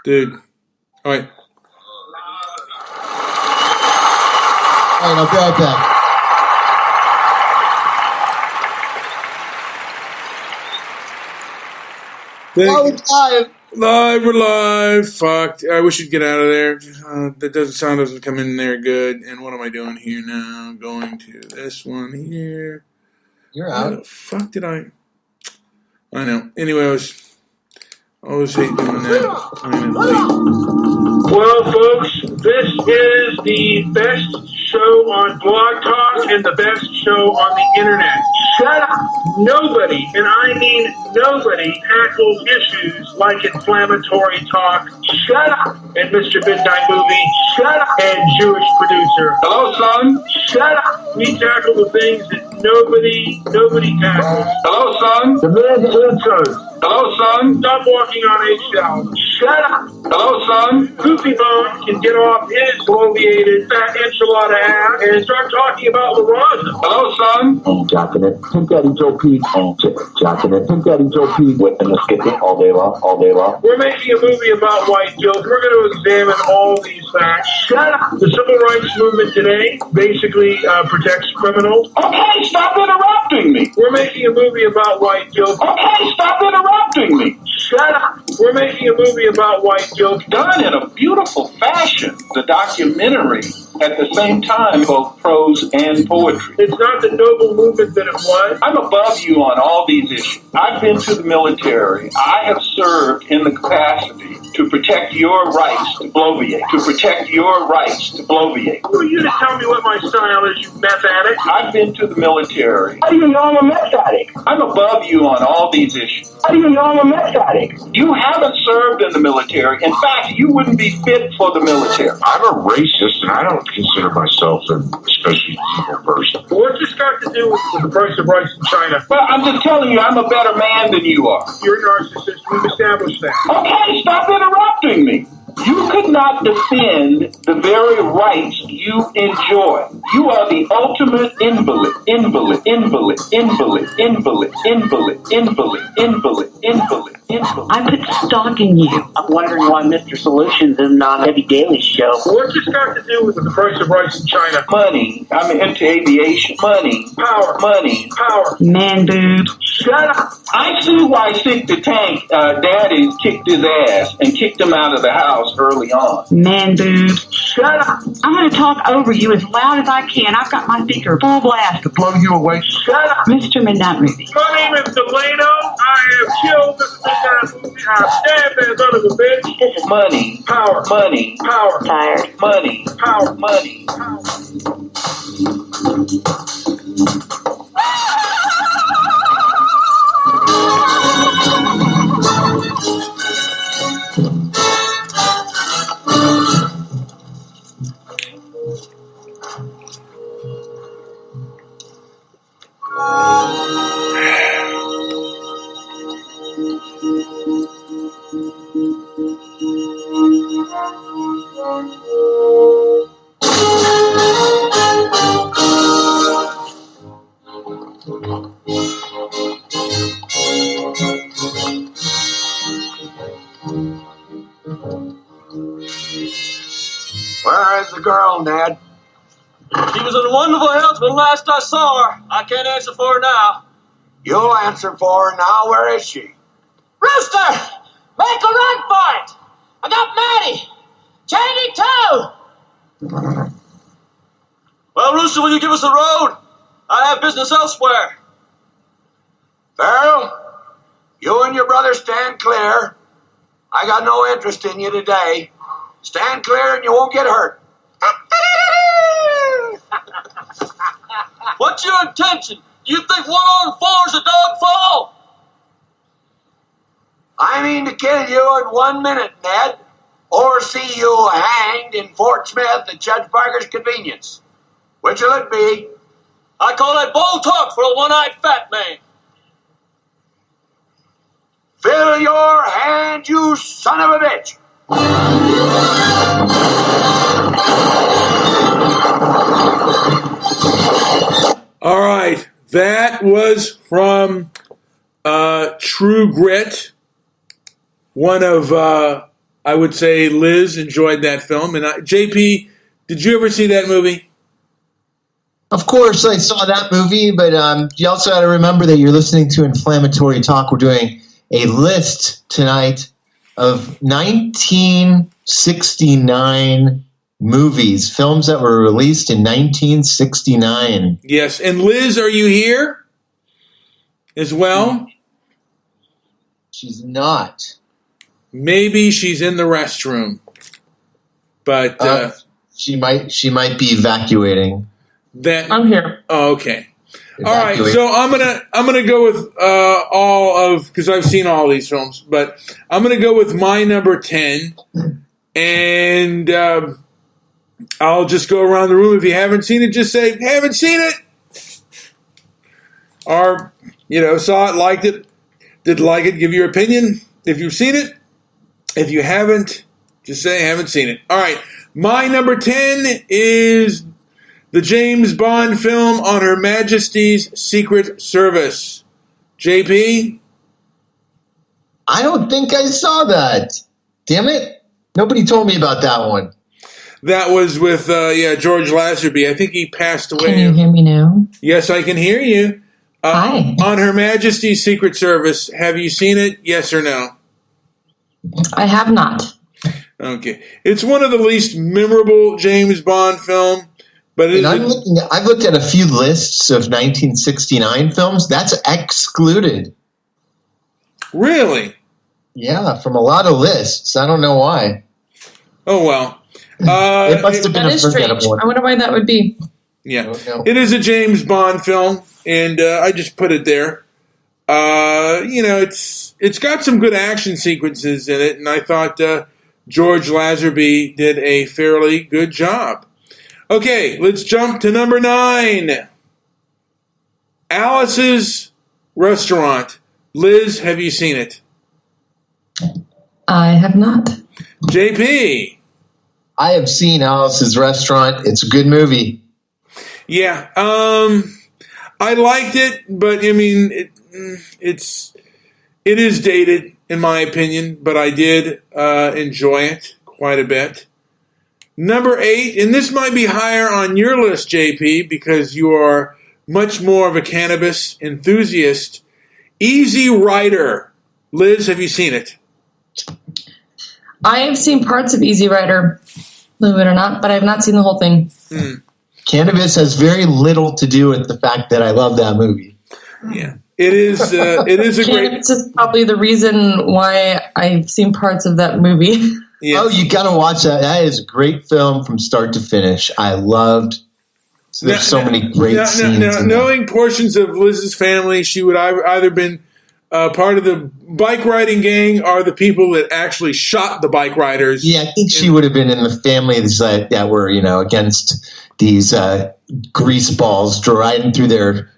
Dude. All right. All right, I'll be right back. We're live. Fuck. I wish you'd get out of there. That sound doesn't come in there good. And what am I doing here now? I'm going to this one here. You're out. What the fuck did I know. Anyway, I always hate doing that. I'm late. Well, folks, this is the best show on Blog Talk and the best show on the internet. Shut up! Nobody, and I mean nobody, tackles issues like inflammatory talk. Shut up! And Mr. Midnight Movie. Shut up! And Jewish producer. Hello, son. Shut up! We tackle the things that nobody tackles. Hello, son. The man's answers. Hello, son. Stop walking on eggshells. Shut up. Hello, son. Goofy Bone can get off his bloviated fat enchilada ass and start talking about La Raza. Hello, son. And jacking it, Pimp Daddy Joe Pete, and jacking it, Pimp Daddy Joe Pete, whipping the skipping all day long. We're making a movie about white guilt. We're going to examine all these facts. Shut up. The civil rights movement today basically protects criminals. Okay, stop interrupting me. We're making a movie about white guilt. Okay, stop interrupting me. Shut up. We're making a movie about white guilt. Done in a beautiful fashion, the documentary, at the same time, both prose and poetry. It's not the noble movement that it was. I'm above you on all these issues. I've been to the military. I have served in the capacity to protect your rights to bloviate. To protect your rights to bloviate. Who are you to tell me what my style is, you meth addict? I've been to the military. How do you know I'm a meth addict? I'm above you on all these issues. How do you know I'm a meth addict? You haven't served in the military. In fact, you wouldn't be fit for the military. I'm a racist, and I don't consider myself an especially evil person. What's this got to do with the price of rice in China? Well, I'm just telling you, I'm a better man than you are. You're a narcissist. We've established that. Okay, stop interrupting me. You could not defend the very rights you enjoy. You are the ultimate invalid. I put stock in you. I'm wondering why Mr. Solutions is not on Debbie Daly's show. What's this got to do with the price of rice in China? Money. I'm into aviation. Money. Power. Money. Power. Man boob. Shut up. I see why Sick the Tank Daddy kicked his ass and kicked him out of the house early on. Man boob. Shut up. I'm going to talk over you as loud as I can. I've got my speaker full blast to blow you away. Shut up. Mr. Midnight Movie. My name is Delano. I have killed Mr. Midnight Movie. I stabbed that son of a bitch. This is Money. Power. Money. Power. tired. Money. Power. Money. Power. Where is the girl, Ned? She was in wonderful health when last I saw her. I can't answer for her now. You'll answer for her now. Where is she? Rooster! Make a run for it! I got Maddie! Cheney too! Well, Rooster, will you give us a road? I have business elsewhere. Farrell, you and your brother stand clear. I got no interest in you today. Stand clear and you won't get hurt. What's your intention? Do you think 1 on 4 is a dog fall? I mean to kill you in 1 minute, Ned, or see you hanged in Fort Smith at Judge Parker's convenience. Which'll it be? I call that bold talk for a one-eyed fat man. Fill your hand, you son of a bitch! All right. That was from True Grit, one of I would say Liz enjoyed that film. And JP, did you ever see that movie? Of course, I saw that movie, but you also got to remember that you're listening to Inflammatory Talk. We're doing a list tonight of 1969 movies, films that were released in 1969. Yes. And Liz, are you here as well? She's not. Maybe she's in the restroom. But she might be evacuating. I'm here. Oh, okay. All right, so I'm gonna go with all of, because I've seen all these films, but I'm gonna go with my number 10, and I'll just go around the room. If you haven't seen it, just say haven't seen it, or saw it, liked it, didn't like it. Give your opinion if you've seen it. If you haven't, just say haven't seen it. All right, my number 10 is the James Bond film on Her Majesty's Secret Service. JP? I don't think I saw that. Damn it. Nobody told me about that one. That was with, George Lazenby. I think he passed away. Can you hear me now? Yes, I can hear you. Hi. On Her Majesty's Secret Service. Have you seen it? Yes or no? I have not. Okay. It's one of the least memorable James Bond film. But I've looked at a few lists of 1969 films. That's excluded. Really? Yeah, from a lot of lists. I don't know why. Oh, well. It must have been That a is strange. forgettable one. I wonder why that would be. Yeah. It is a James Bond film, and I just put it there. It's got some good action sequences in it, and I thought George Lazenby did a fairly good job. Okay, let's jump to number 9. Alice's Restaurant. Liz, have you seen it? I have not. JP? I have seen Alice's Restaurant. It's a good movie. Yeah, I liked it, but I mean, it is dated in my opinion, but I did enjoy it quite a bit. Number 8, and this might be higher on your list, JP, because you are much more of a cannabis enthusiast. Easy Rider. Liz, have you seen it? I have seen parts of Easy Rider, believe it or not, but I have not seen the whole thing. Cannabis has very little to do with the fact that I love that movie. Yeah. It is a great... Cannabis is probably the reason why I've seen parts of that movie. Yes. Oh, you got to watch that. That is a great film from start to finish. I loved. There's so many great scenes. Now, knowing portions of Liz's family, she would either been part of the bike riding gang or the people that actually shot the bike riders. Yeah, I think she would have been in the families that were, against these grease balls riding through their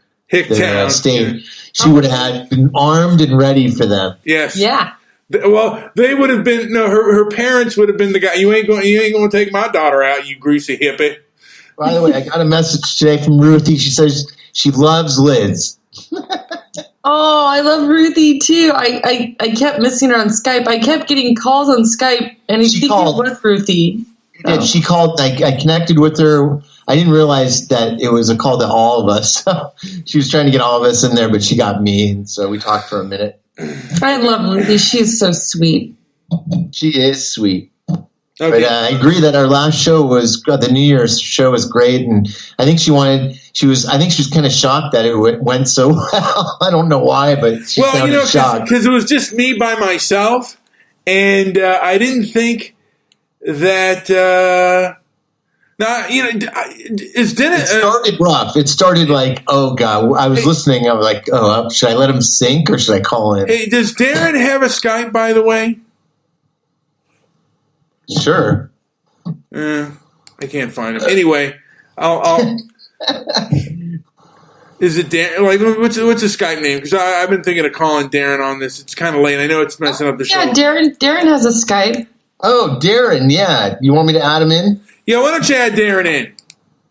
state. Yeah. She would have been armed and ready for them. Yes. Yeah. Well, they would have been. No, her parents would have been the guy. You ain't going to take my daughter out, you greasy hippie. By the way, I got a message today from Ruthie. She says she loves Liz. Oh, I love Ruthie too. I kept missing her on Skype. I kept getting calls on Skype, and I think it was Ruthie. Yeah, she called. I connected with her. I didn't realize that it was a call to all of us. So she was trying to get all of us in there, but she got me, and so we talked for a minute. I love Ruthie. She's so sweet. She is sweet. Okay. But I agree that our last show the New Year's show was great, and I think she was kind of shocked that it went so well. I don't know why, but she sounded shocked. Because it was just me by myself, and I didn't think that. Is Dennis? It started rough. It started like, oh god. I was listening. I was like, oh, should I let him sink or should I call him? Hey, does Darren have a Skype? By the way. Sure. I can't find him. Anyway, I'll Is it Darren? Like, what's a Skype name? Because I've been thinking of calling Darren on this. It's kind of late. I know it's messing up the show. Yeah, Darren has a Skype. Oh, Darren. Yeah. You want me to add him in? Yeah, why don't you add Darren in?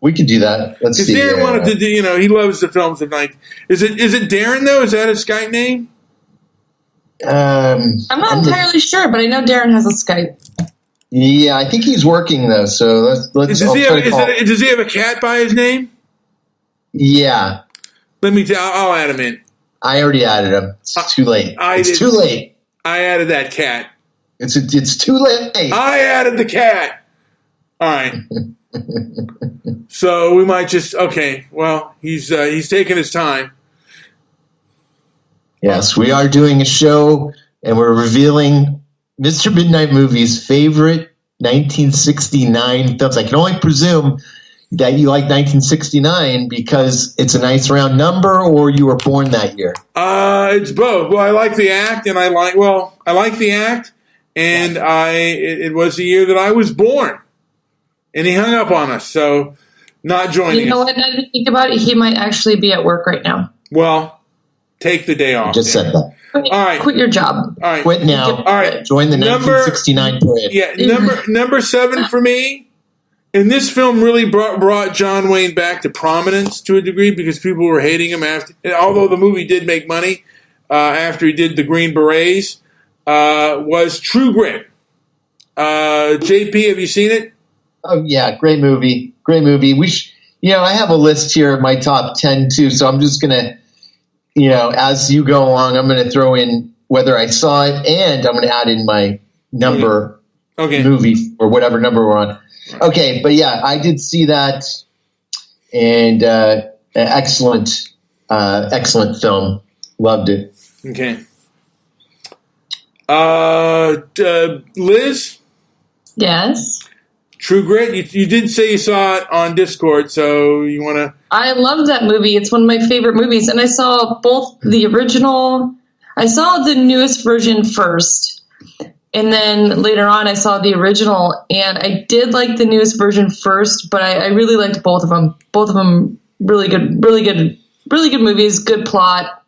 We could do that. Let's see. Because Darren wanted to do, he loves the films of night. Is it Darren, though? Is that his Skype name? I'm not entirely sure, but I know Darren has a Skype. Yeah, I think he's working though. So let's. Does he have a cat by his name? Yeah. Let me tell. I'll add him in. I already added him. It's too late. Too late. I added that cat. It's too late. I added the cat. All right. So we might just well, he's taking his time. Yes, we are doing a show, and we're revealing Mr. Midnight Movie's favorite 1969 films. I can only presume that you like 1969 because it's a nice round number, or you were born that year. It's both. Well, I like the act, and I like the act, and it was the year that I was born, and he hung up on us, so not joining us. You know what? Now that I think about it, he might actually be at work right now. Well, take the day off. Just said that. All right, quit your job. All right, quit now. All right, join the 1969 parade. Yeah, number 7 for me. And this film really brought John Wayne back to prominence to a degree because people were hating him after. Although the movie did make money after he did the Green Berets, was True Grit. JP, have you seen it? Oh yeah, great movie. Great movie. I have a list here of my top 10 too. So I'm just gonna, as you go along, I'm gonna throw in whether I saw it, and I'm gonna add in my number movie or whatever number we're on. Okay, but yeah, I did see that, and excellent film. Loved it. Okay. Liz? Yes? True Grit? You did say you saw it on Discord, so you want to... I love that movie. It's one of my favorite movies, and I saw both the original... I saw the newest version first, and then later on, I saw the original, and I did like the newest version first, but I really liked both of them. Both of them really good movies, good plot.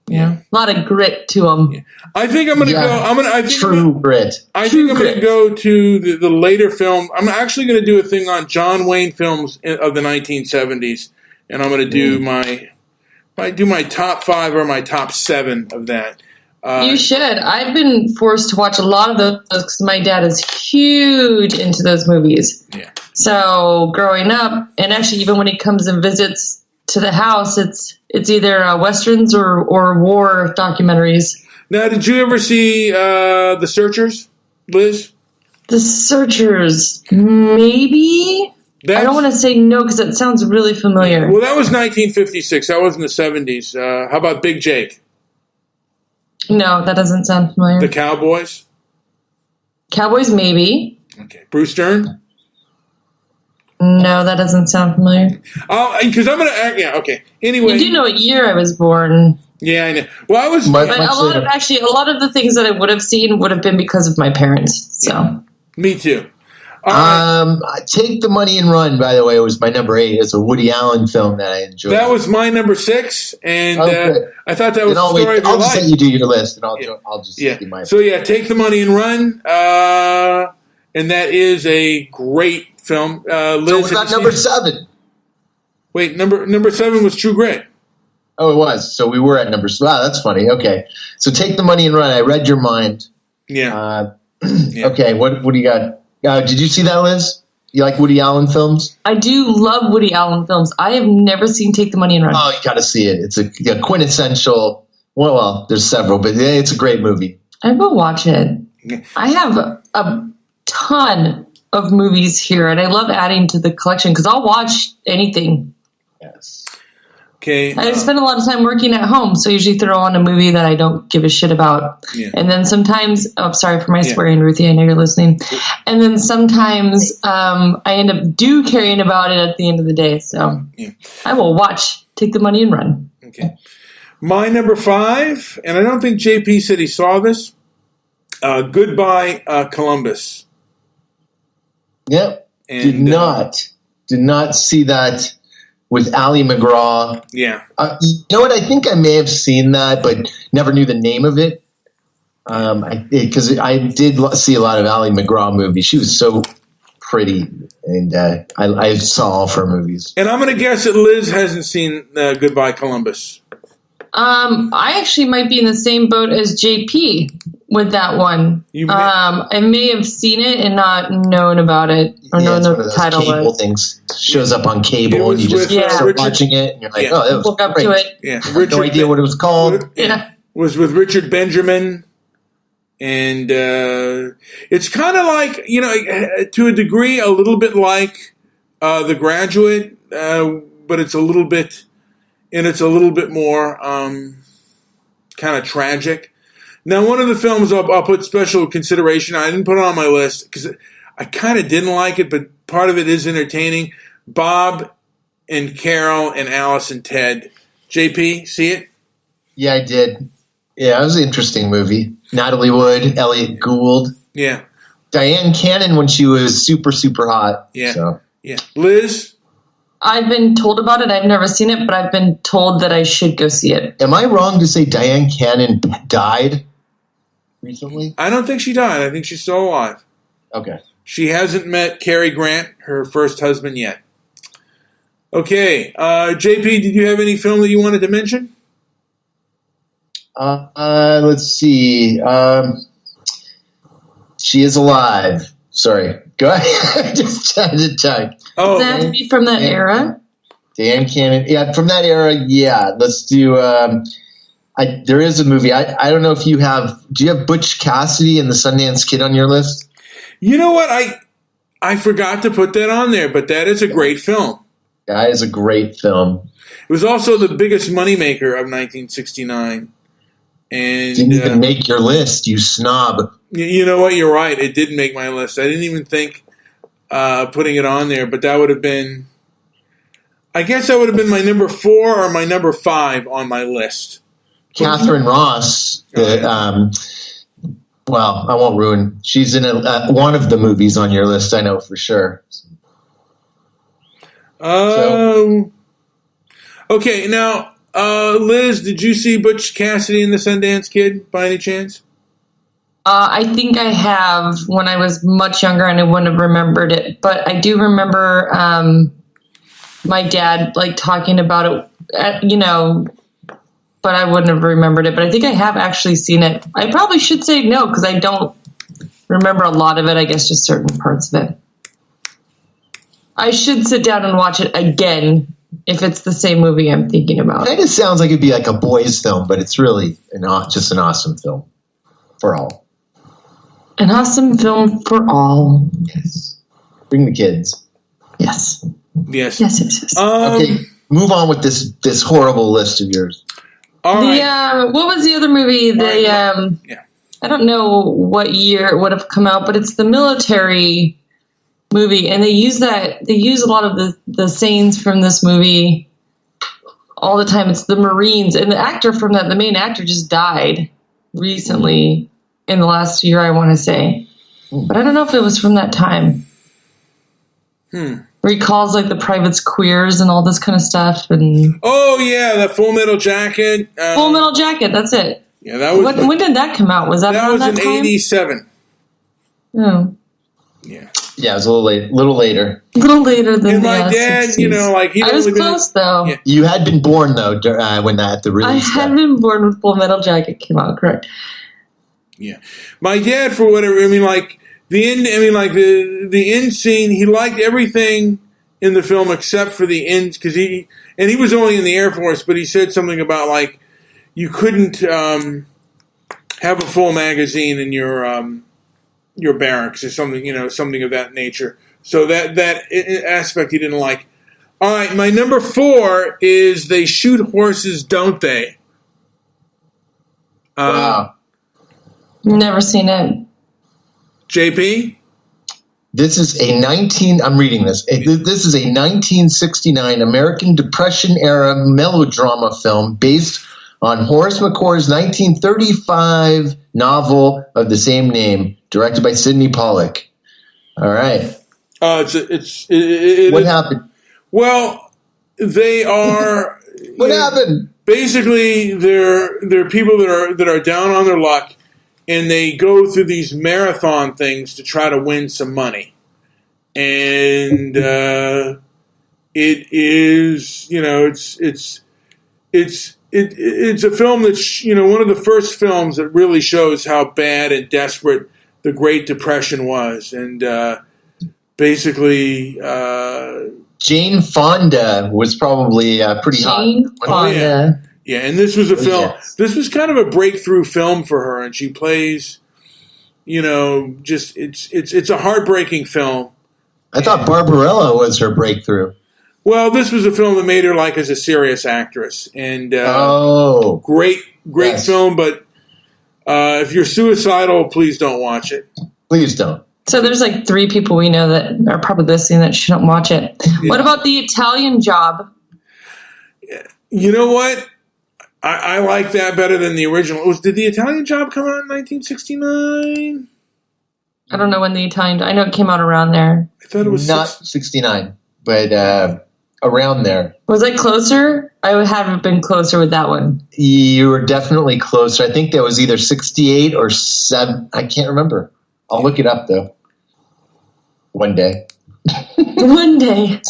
Yeah, a lot of grit to them. Yeah. I think I'm going to go. True Grit. I think I'm going to go to the later film. I'm actually going to do a thing on John Wayne films of the 1970s, and I'm going to do my top 5 or my top 7 of that. You should. I've been forced to watch a lot of those because my dad is huge into those movies. Yeah. So growing up, and actually even when he comes and visits to the house, it's either westerns or war documentaries. Now, did you ever see The Searchers, Liz? The Searchers, maybe. I don't want to say no because it sounds really familiar. Well, that was 1956. That was in the 70s. How about Big Jake? No, that doesn't sound familiar. The Cowboys? Cowboys, maybe. Okay. Bruce Dern? No, that doesn't sound familiar. Oh, because I'm going to... Yeah, okay. Anyway. You do know what year I was born. Yeah, I know. Well, I was... But a lot of the things that I would have seen would have been because of my parents, so... Yeah. Me too. Take the Money and Run, by the way, was my number 8. It's a Woody Allen film that I enjoyed. That was my number 6, and I thought that was the story of your life. I'll just let you do your list, and I'll just do my... So, Take the Money and Run, and that is a great film. Liz, so was that number 7? Wait, number 7 was True Grit. Oh, it was. So we were at number... Wow, that's funny. Okay. So Take the Money and Run. I read your mind. Yeah. Okay, what do you got? Did you see that, Liz? You like Woody Allen films? I do love Woody Allen films. I have never seen Take the Money and Run. Oh, you got to see it. It's a quintessential... Well, there's several, but it's a great movie. I will watch it. I have a ton of movies here, and I love adding to the collection because I'll watch anything. Yes. Okay. I spend a lot of time working at home, so I usually throw on a movie that I don't give a shit about. Yeah. And then sometimes, sorry for my swearing, Ruthie, I know you're listening. And then sometimes I end up caring about it at the end of the day. So I will watch Take the Money and Run. Okay. My number 5, and I don't think JP said he saw this, Goodbye Columbus. Yep. And, did not see that. With Ali McGraw. Yeah. You know what? I think I may have seen that, but never knew the name of it. Because I did see a lot of Ali McGraw movies. She was so pretty, and I saw all of her movies. And I'm going to guess that Liz hasn't seen Goodbye Columbus. I actually might be in the same boat as JP with that one. I may have seen it and not known about it or known it's the one of those title cable was. things. Shows up on cable and you just start watching it and you're like, oh, that was Look up great. to it. Yeah, I had no idea what it was called. Was with Richard Benjamin, and it's kind of like, to a degree, a little bit like The Graduate, but it's a little bit more kind of tragic. Now, one of the films I'll put special consideration. I didn't put it on my list because I kind of didn't like it, but part of it is entertaining. Bob and Carol and Alice and Ted. JP, see it? Yeah, I did. Yeah, it was an interesting movie. Natalie Wood, Elliot Gould. Yeah. Diane Cannon when she was super, super hot. Yeah. So. Yeah. Liz? I've been told about it. I've never seen it, but I've been told that I should go see it. Am I wrong to say Diane Cannon died recently? I don't think she died. I think she's still alive. Okay. She hasn't met Cary Grant, her first husband, yet. Okay. JP, did you have any film that you wanted to mention? Let's see. She is alive. Sorry. Go ahead. Just trying to check. Does that have to be from that era? Diane Cannon. Yeah, from that era, yeah. Let's do there is a movie. I don't know if you have – do you have Butch Cassidy and the Sundance Kid on your list? You know what? I forgot to put that on there, but that is a great film. That is a great film. It was also the biggest moneymaker of 1969. And didn't even make your list, you snob. You know what? You're right. It didn't make my list. I didn't even think putting it on there, but that would have been – I guess that would have been my number 4 or my number 5 on my list. Catherine Ross. Well, I won't ruin. She's in one of the movies on your list, I know for sure. Okay, now, Liz, did you see Butch Cassidy and the Sundance Kid by any chance? I think I have when I was much younger and I wouldn't have remembered it. But I do remember my dad talking about it, but I wouldn't have remembered it. But I think I have actually seen it. I probably should say no because I don't remember a lot of it. I guess just certain parts of it. I should sit down and watch it again if it's the same movie I'm thinking about. It kind of sounds like it'd be like a boys' film, but it's really just an awesome film for all. An awesome film for all. Yes. Bring the kids. Yes. Yes. Yes. Okay, move on with this horrible list of yours. All right. What was the other movie? I don't know what year it would have come out, but it's the military movie, and they use a lot of the scenes from this movie all the time. It's the Marines, and the actor from that, the main actor, just died recently in the last year, I want to say, but I don't know if it was from that time. Where he calls the privates queers and all this kind of stuff, and the Full Metal Jacket. Full Metal Jacket, that's it. Yeah, that was. When did that come out? Was that around that time? That was in '87. Oh. Yeah. Yeah, it was a little later. A little later than my dad, 60s. he I was close though. Yeah. You had been born though when the release. I had been born when Full Metal Jacket came out. Correct. Yeah, my dad, for whatever, the end. The end scene. He liked everything in the film except for the end because he was only in the Air Force, but he said something about you couldn't have a full magazine in your barracks or something, something of that nature. So that aspect he didn't like. All right, my number 4 is They Shoot Horses, Don't They? Wow. Never seen it. JP? This is I'm reading this. This is a 1969 American Depression-era melodrama film based on Horace McCore's 1935 novel of the same name, directed by Sidney Pollack. All right. What happened? Well, they are. What happened? Basically, they're people that are down on their luck, and they go through these marathon things to try to win some money, and it is it's it's a film that's, one of the first films that really shows how bad and desperate the Great Depression was. And basically... Jane Fonda was probably pretty Jane hot. Fonda. Yeah, and this was a film. Yes. This was kind of a breakthrough film for her, and she plays, it's a heartbreaking film. I thought Barbarella was her breakthrough. Well, this was a film that made her as a serious actress, and great Yes. film. But if you're suicidal, please don't watch it. Please don't. So there's 3 people we know that are probably listening that shouldn't watch it. Yeah. What about The Italian Job? You know what? I like that better than the original. Did The Italian Job come out in 1969? I don't know when I know it came out around there. I thought it was Not 69, but around there. Was I closer? I would have been closer with that one. You were definitely closer. I think that was either 68 or 7. I can't remember. I'll look it up, though. One day. One day.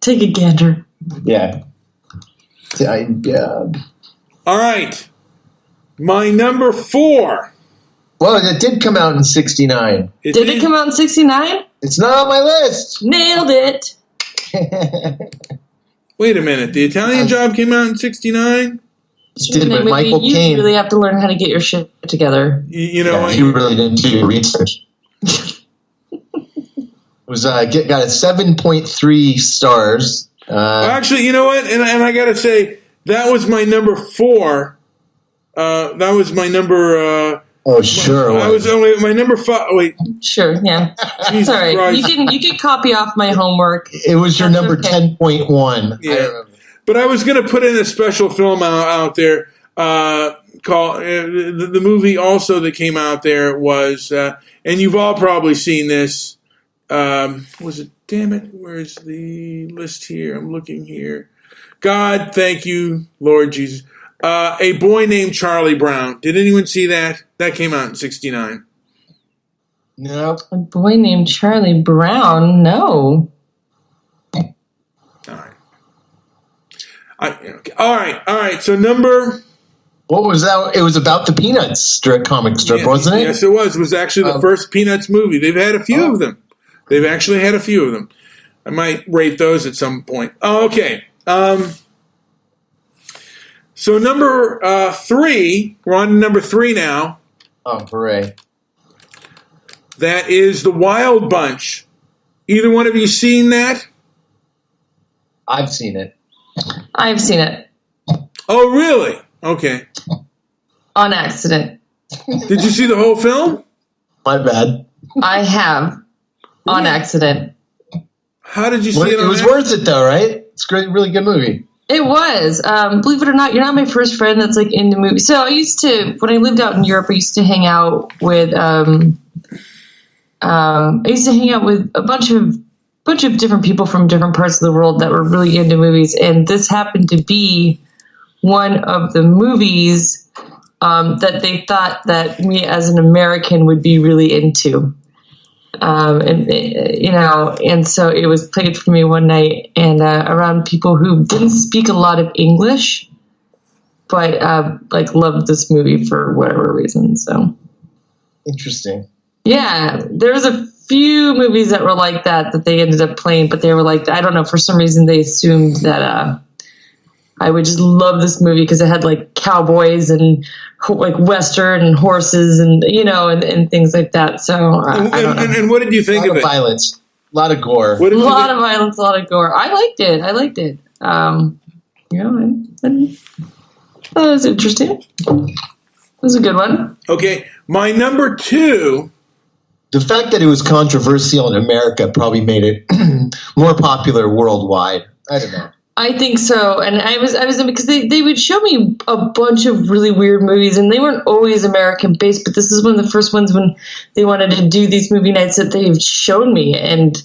Take a gander. Yeah. All right. My number 4. Well, it did come out in 69. Did it come out in 69? It's not on my list. Nailed it. Wait a minute. The Italian Job came out in 69? It did, but Michael you Caine. really have to learn how to get your shit together. You know what? You really didn't do your research. It was got a 7.3 stars. Actually, you know what? And I got to say, that was my number 4. That was my number... oh, sure. I was only my number 5. Wait. Sure, yeah. Jesus Sorry. Christ. You can copy off my homework. It was your number okay. 10.1. Yeah. But I was going to put in a special film out there called the movie also that came out there was, and you've all probably seen this. Was it? Damn it! Where's the list here? I'm looking here. God, thank you, Lord Jesus. A Boy Named Charlie Brown. Did anyone see that? That came out in 69. No. A Boy Named Charlie Brown? No. All right. So number... What was that? It was about the Peanuts comic strip, wasn't it? Yes, it was. It was actually the first Peanuts movie. They've had a few of them. They've actually had a few of them. I might rate those at some point. Oh, okay. So number 3, we're on to number 3 now. Oh, hooray. That is The Wild Bunch. Either one of you seen that? I've seen it. I've seen it. Oh, really? Okay. On accident. Did you see the whole film? My bad. I have. On accident. How did you see it? It was worth it, though, right? It's a great, really good movie. It was. Believe it or not, you're not my first friend that's into movies. So when I lived out in Europe, I used to hang out with a bunch of different people from different parts of the world that were really into movies, and this happened to be one of the movies that they thought that me as an American would be really into. And so it was played for me one night and around people who didn't speak a lot of English, but loved this movie for whatever reason. So interesting. Yeah, there was a few movies that were like that they ended up playing, but they were I don't know, for some reason they assumed that I would just love this movie because it had cowboys and Western and horses and and things like that. So I don't know. And what did you think of it? Violence, a lot of gore. A lot of violence, a lot of gore. I liked it. It was interesting. It was a good one. Okay, my number 2. The fact that it was controversial in America probably made it more popular worldwide. I don't know. I think so, and I was because they would show me a bunch of really weird movies, and they weren't always American based, but this is one of the first ones when they wanted to do these movie nights that they've shown me, and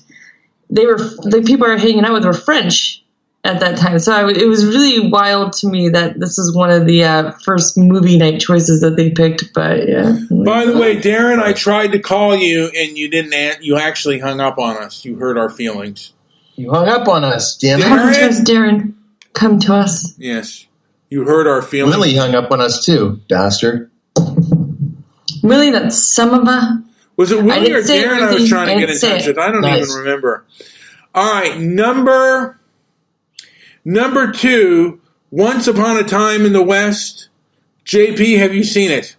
the people I were hanging out with were French at that time, so it was really wild to me that this is one of the first movie night choices that they picked. But yeah. By the way, Darren, I tried to call you, and you didn't. You actually hung up on us. You hurt our feelings. You hung up on us, damn it. Darren, come to us. Yes. You heard our feelings. Willie hung up on us too, bastard. Really, that some of a. Was it Willie or say Darren I was trying to get in say touch it. with? I don't even remember. All right, number 2, Once Upon a Time in the West. JP, have you seen it?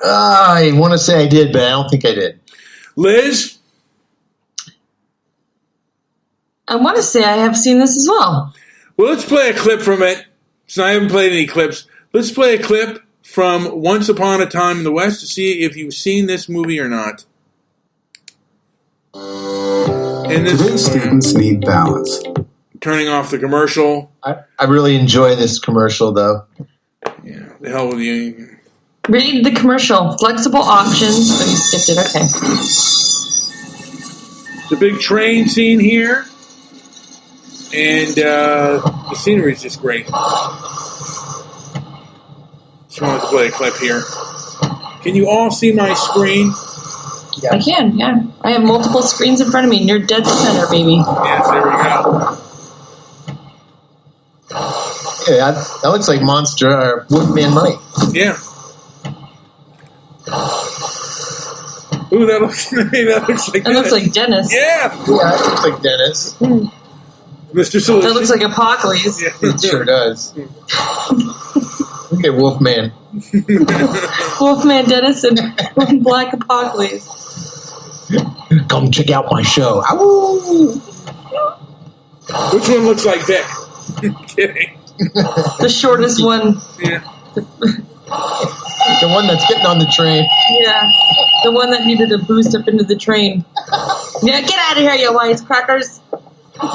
I want to say I did, but I don't think I did. Liz? I want to say I have seen this as well. Well, let's play a clip from it. So I haven't played any clips. Let's play a clip from Once Upon a Time in the West to see if you've seen this movie or not. And Today's students need balance. Turning off the commercial. I really enjoy this commercial, though. Yeah, the hell with you. Read the commercial. Flexible options. Oh, you skipped it. Okay. It's a big train scene here. And the scenery is just great. Just wanted to play a clip here. Can you all see my screen? Yeah. I can, yeah. I have multiple screens in front of me, and you're dead center, baby. Yes, there we go. Yeah, that looks like Monster or Wolfman Mike. Yeah. Ooh, that looks like Dennis. That looks like Dennis. Yeah. Yeah, it looks like Dennis. Mr. Solution. That looks like Apocalypse. Yeah. It sure does. Look at Wolfman. Wolfman Dennis and Black Apocalypse. Come check out my show. Ow! Which one looks like Vic? Kidding. The shortest one. Yeah. The one that's getting on the train. Yeah. The one that needed a boost up into the train. Yeah, get out of here, you wisecrackers.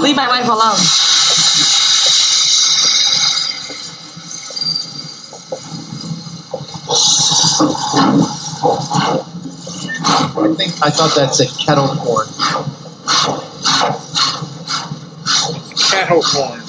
Leave my wife alone. I thought that's a kettle corn. Cattle corn.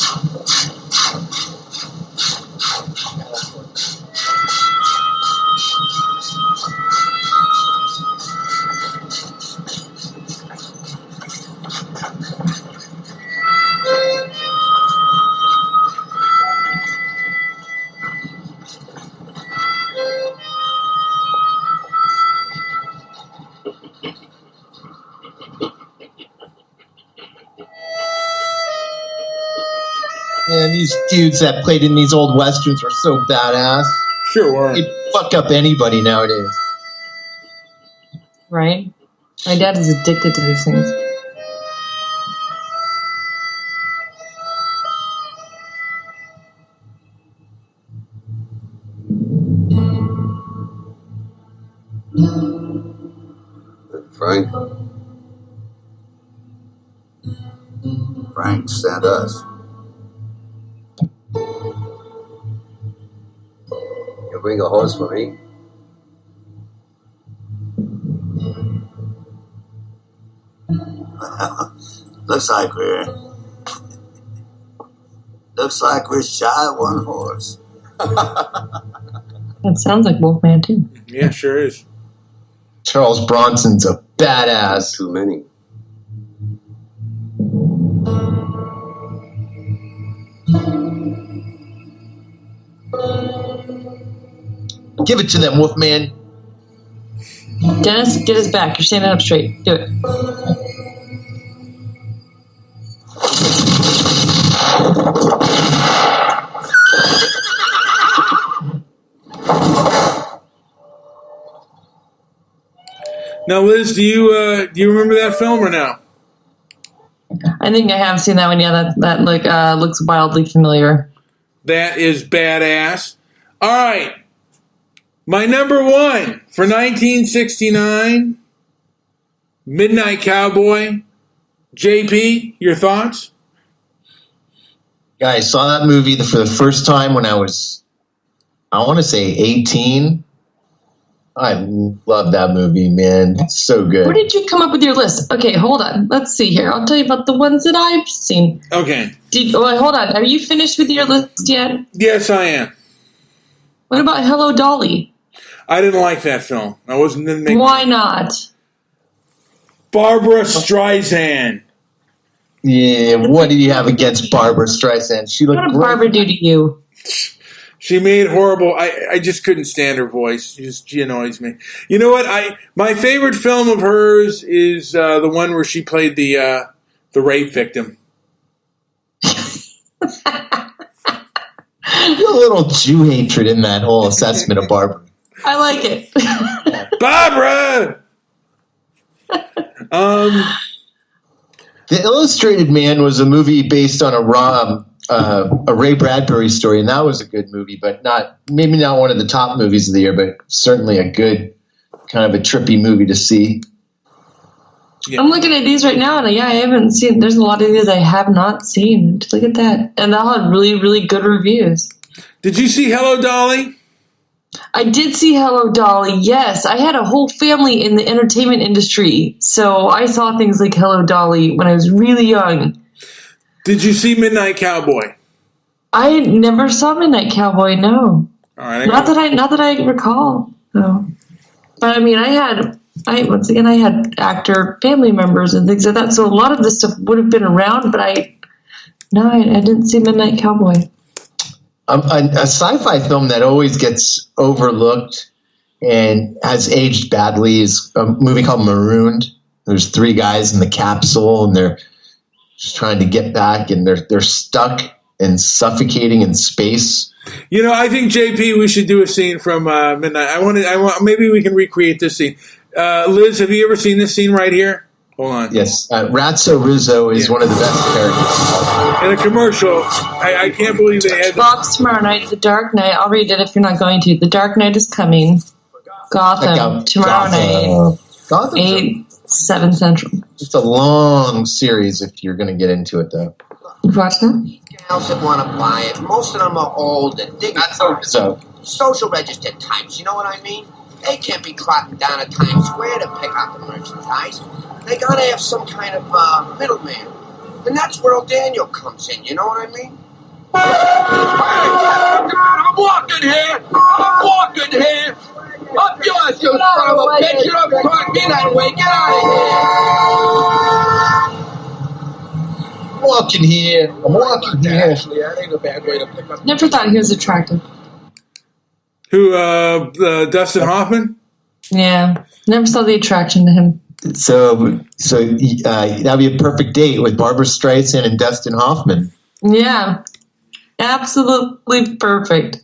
Man, these dudes that played in these old westerns were so badass. Sure were. They'd fuck up anybody nowadays. Right? My dad is addicted to these things. Frank? Frank sent us. You bring a horse for me? Looks like we're shy of one horse. That sounds like Wolfman, too. Yeah, sure is. Charles Bronson's a badass. Too many. Give it to them, Wolfman. Dennis, get his back. You're standing up straight. Do it. Now, Liz, do you remember that film or no? I think I have seen that one. Yeah, that looks wildly familiar. That is badass. All right. My number 1 for 1969, Midnight Cowboy. JP, your thoughts? Yeah, I saw that movie for the first time when I was, I want to say 18. I love that movie, man. It's so good. Where did you come up with your list? Okay, hold on. Let's see here. I'll tell you about the ones that I've seen. Okay. Hold on. Are you finished with your list yet? Yes, I am. What about Hello, Dolly? I didn't like that film. I wasn't. Why not? Barbara Streisand. Yeah, what do you have against Barbara Streisand? She looked What did great. Barbara do to you? She made horrible. I just couldn't stand her voice. She annoys me. You know what? My favorite film of hers is the one where she played the rape victim. There's a little Jew hatred in that whole assessment of Barbara. I like it. Barbara. The Illustrated Man was a movie based on a Ray Bradbury story, and that was a good movie, but maybe not one of the top movies of the year, but certainly a good kind of a trippy movie to see. Yeah. I'm looking at these right now, and I haven't seen. There's a lot of these I have not seen. Just look at that, and they all had really, really good reviews. Did you see Hello, Dolly? I did see Hello, Dolly. Yes, I had a whole family in the entertainment industry, so I saw things like Hello, Dolly when I was really young. Did you see Midnight Cowboy? I never saw Midnight Cowboy. No, all right, not that I recall. No, but I mean, I had actor family members and things like that, so a lot of this stuff would have been around. But I didn't see Midnight Cowboy. A sci-fi film that always gets overlooked and has aged badly is a movie called Marooned. There's 3 guys in the capsule, and they're just trying to get back, and they're stuck and suffocating in space. You know, I think JP, we should do a scene from Midnight. I want. Maybe we can recreate this scene. Liz, have you ever seen this scene right here? Hold on. Yes, Ratso Rizzo is one of the best characters. In a commercial, I can't believe they had... Box tomorrow night, The Dark Knight. I'll read it if you're not going to. The Dark Knight is coming. Gotham, tomorrow night. 8/7 Central. It's a long series if you're going to get into it, though. You watch that? Gals that want to buy it, most of them are old and So, social registered types, you know what I mean? They can't be clocking down at Times Square to pick up the merchandise. They gotta have some kind of middleman. And that's where old Daniel comes in, you know what I mean? I'm walking here! Up yours, you son of a bitch! You don't talk me that way! Get out of here! I'm walking here. Actually, that ain't a bad way to pick up. Never thought he was attractive. Who, Dustin Hoffman? Yeah, never saw the attraction to him. So that'd be a perfect date with Barbara Streisand and Dustin Hoffman. Yeah, absolutely perfect.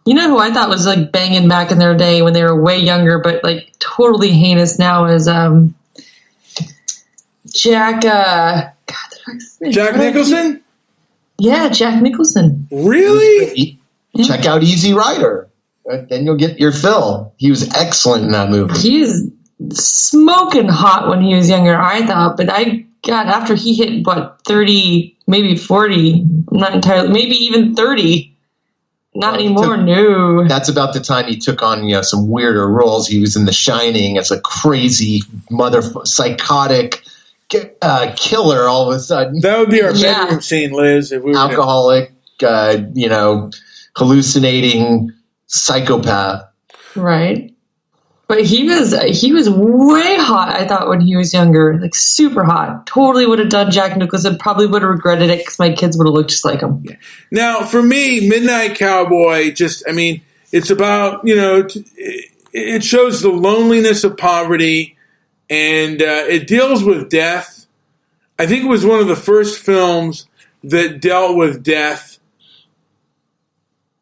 You know who I thought was like banging back in their day when they were way younger, but like totally heinous now is Jack. Jack Nicholson? Yeah, Jack Nicholson. Really? Check out Easy Rider. Then you'll get your fill. He was excellent in that movie. He's smoking hot when he was younger, I thought, but after he hit 30, maybe 40, I'm not entirely, maybe even 30. Not anymore, no. That's about the time he took on some weirder roles. He was in The Shining as a crazy psychotic killer all of a sudden. That would be our bedroom scene, Liz. If we were alcoholic, hallucinating psychopath. Right. But he was way hot, I thought, when he was younger. Like, super hot. Totally would have done Jack Nicholson. Probably would have regretted it because my kids would have looked just like him. Yeah. Now, for me, Midnight Cowboy, it's about, it shows the loneliness of poverty, and it deals with death. I think it was one of the first films that dealt with death,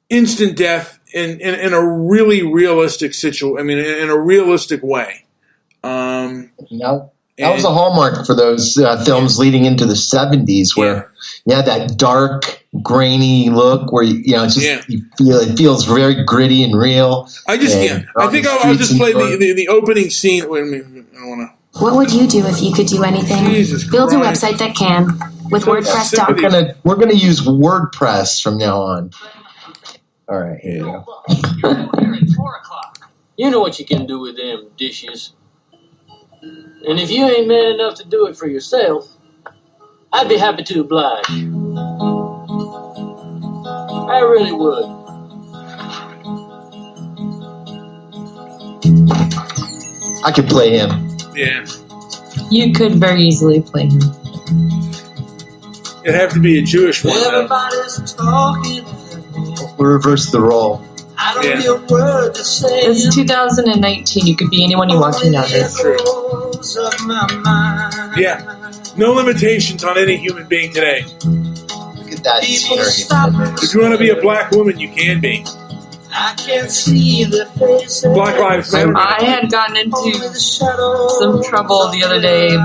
instant death, in a really realistic situation. In a realistic way. That was a hallmark for those films leading into the 70s, where you had that dark, grainy look, where it feels very gritty and real. I think I'll just play the opening scene. Wait a minute, I don't want to. What would you do if you could do anything? Build a website that can with WordPress.com. We're gonna use WordPress from now on. All right, here you go. You know what you can do with them dishes. And if you ain't man enough to do it for yourself, I'd be happy to oblige. I really would. I could play him. Yeah. You could very easily play him. It'd have to be a Jewish one. Everybody's talking. We'll reverse the role. I don't hear a word to say. It's 2019. You could be anyone you want to nowadays. That's true. Yeah. No limitations on any human being today. Look at that scenery. If you want to be a black woman, you can be. I can't see the faces. Black Lives Matter. I had gotten into some trouble the other day,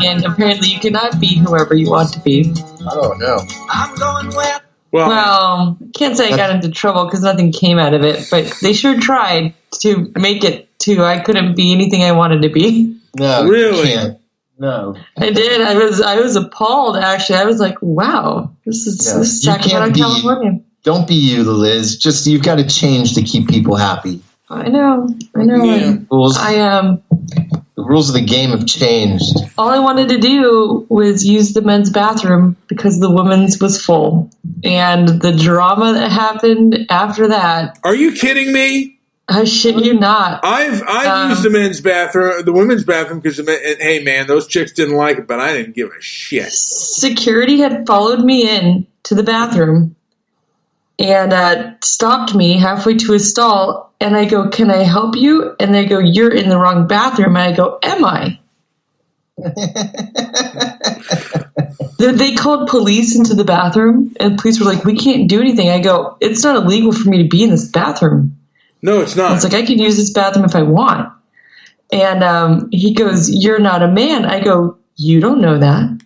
and apparently you cannot be whoever you want to be. Oh, no. I'm going west. Well, I can't say I got into trouble because nothing came out of it, but they sure tried to make it to I couldn't be anything I wanted to be. No, really? No, I did. I was appalled. Actually, I was like, "Wow, this is Sacramento, California." Don't be you, Liz. Just you've got to change to keep people happy. I know. Yeah. The rules of the game have changed. All I wanted to do was use the men's bathroom because the women's was full, and the drama that happened after that. Are you kidding me? I shit you not. I've used the men's bathroom, the women's bathroom, because hey man, those chicks didn't like it, but I didn't give a shit. Security had followed me in to the bathroom and stopped me halfway to a stall. And I go, "Can I help you?" And they go, "You're in the wrong bathroom." And I go, "Am I?" They called police into the bathroom, and police were like, "We can't do anything." I go, "It's not illegal for me to be in this bathroom." No, it's not. It's like, I can use this bathroom if I want. And he goes, "You're not a man." I go, "You don't know that."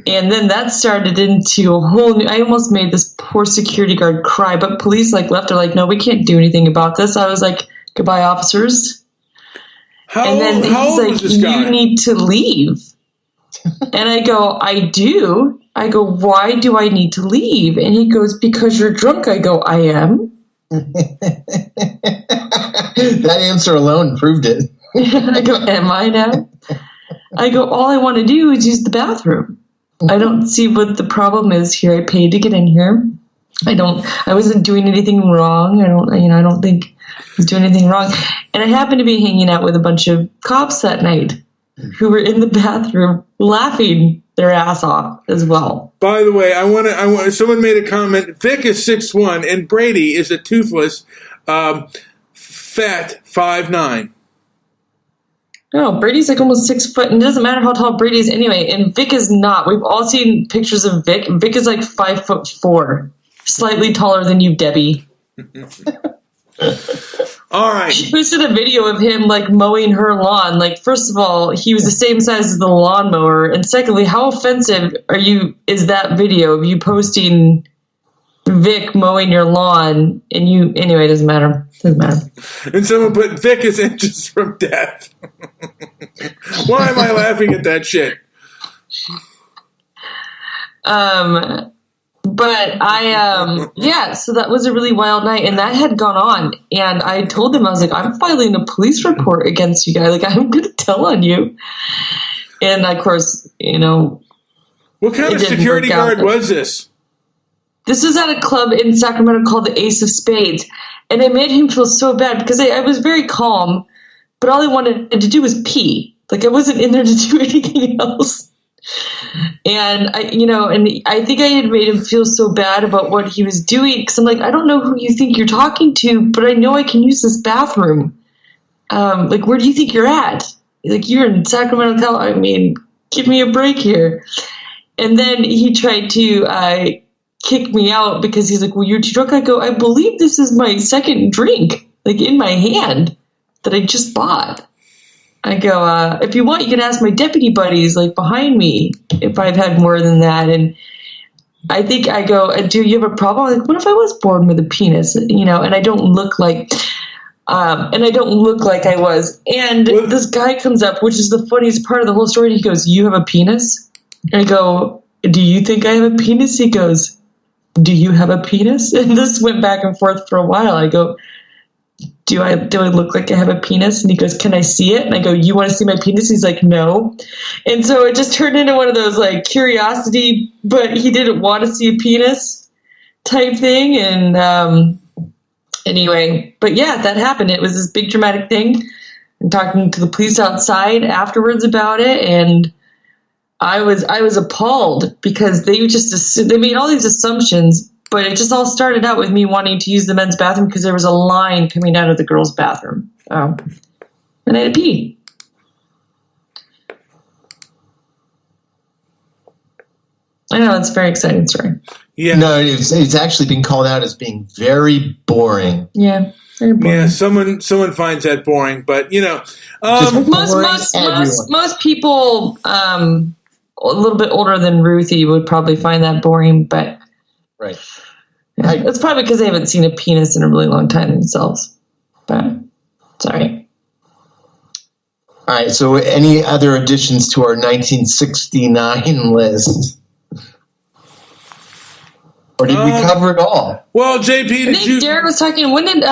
And then that started into a whole new, I almost made this poor security guard cry, but police left her like, "No, we can't do anything about this." I was like, "Goodbye, officers." And then he's like, "You need to leave." And I go, "I do." I go, "Why do I need to leave?" And he goes, "Because you're drunk." I go, "I am." That answer alone proved it. I go, "Am I now?" I go, "All I want to do is use the bathroom. I don't see what the problem is here. I paid to get in here. I wasn't doing anything wrong. I don't think I was doing anything wrong." And I happened to be hanging out with a bunch of cops that night who were in the bathroom laughing their ass off as well. By the way, I want someone made a comment. Vic is 6'1", and Brady is a toothless, fat 5'9". No, Brady's like almost 6 foot, and it doesn't matter how tall Brady is anyway. And Vic is not. We've all seen pictures of Vic. Vic is like 5'4", slightly taller than you, Debbie. All right. She posted a video of him like mowing her lawn. Like, first of all, he was the same size as the lawnmower, and secondly, how offensive is that video of you posting Vic mowing your lawn? And you, anyway, it doesn't matter. And someone put Vic is inches from death. Why am I laughing at that shit? But so that was a really wild night, and that had gone on. And I told them, I was like, "I'm filing a police report against you guys. Like, I'm going to tell on you." And of course, what kind of security guard was this? This was at a club in Sacramento called the Ace of Spades. And I made him feel so bad because I was very calm, but all I wanted to do was pee. Like, I wasn't in there to do anything else. And I think I had made him feel so bad about what he was doing because I'm like, "I don't know who you think you're talking to, but I know I can use this bathroom. Like, where do you think you're at? Like, you're in Sacramento, California. I mean, give me a break here." And then he tried to kick me out because he's like, "Well, you're too drunk." I go, "I believe this is my second drink, like in my hand that I just bought." I go, "If you want, you can ask my deputy buddies like behind me if I've had more than that." And I think I go, "Do you have a problem?" I'm like, "What if I was born with a penis? And I don't look like I was." And this guy comes up, which is the funniest part of the whole story. And he goes, "You have a penis?" And I go, "Do you think I have a penis?" He goes, "Do you have a penis?" And this went back and forth for a while. I go, do I look like I have a penis? And he goes, "Can I see it?" And I go, "You want to see my penis?" He's like, "No." And so it just turned into one of those like curiosity, but he didn't want to see a penis type thing. And anyway, but yeah, that happened. It was this big dramatic thing. I'm talking to the police outside afterwards about it, and I was appalled because they made all these assumptions, but it just all started out with me wanting to use the men's bathroom because there was a line coming out of the girls' bathroom. And I had to pee. I know, it's a very exciting story. Yeah. No, it's actually been called out as being very boring. Yeah. Yeah, someone finds that boring, but most people a little bit older than Ruthie would probably find that boring, but right, yeah, it's probably because they haven't seen a penis in a really long time themselves. But sorry. All right. So, any other additions to our 1969 list? Or did we cover it all? Well, JP, I think Derek was talking. When did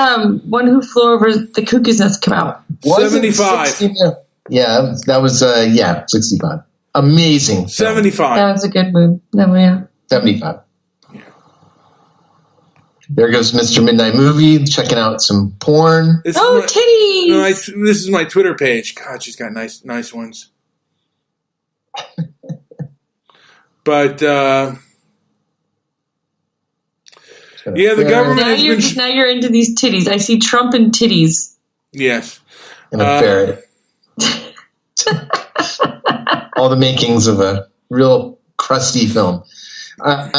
One Who Flew Over the Cuckoo's Nest come out? 75. Yeah, that was 65. Amazing. 75. That was a good move. No, yeah. 75. There goes Mr. Midnight Movie, checking out some porn. Titties! This is my Twitter page. God, she's got nice ones. But yeah, the government. Now you're into these titties. I see Trump and titties. Yes. And a ferret. All the makings of a real crusty film. All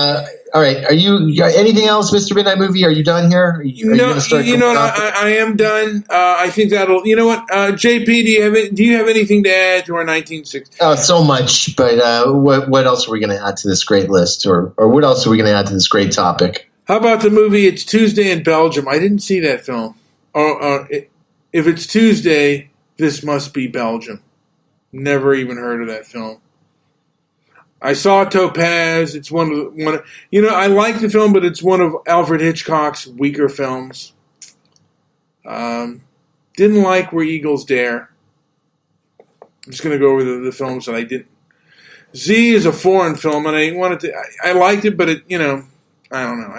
right. Are you anything else, Mr. Midnight Movie? Are you done here? Are you going to start? I am done. I think that'll. You know what, JP? Do you have anything to add to our 1960s? Oh, so much. But what else are we going to add to this great list, or what else are we going to add to this great topic? How about the movie It's Tuesday in Belgium? I didn't see that film. If it's Tuesday, this must be Belgium. Never even heard of that film. I saw Topaz. It's one of I like the film, but it's one of Alfred Hitchcock's weaker films. Didn't like Where Eagles Dare. I'm just going to go over the films that I didn't. Z is a foreign film, and I liked it, but it, I don't know.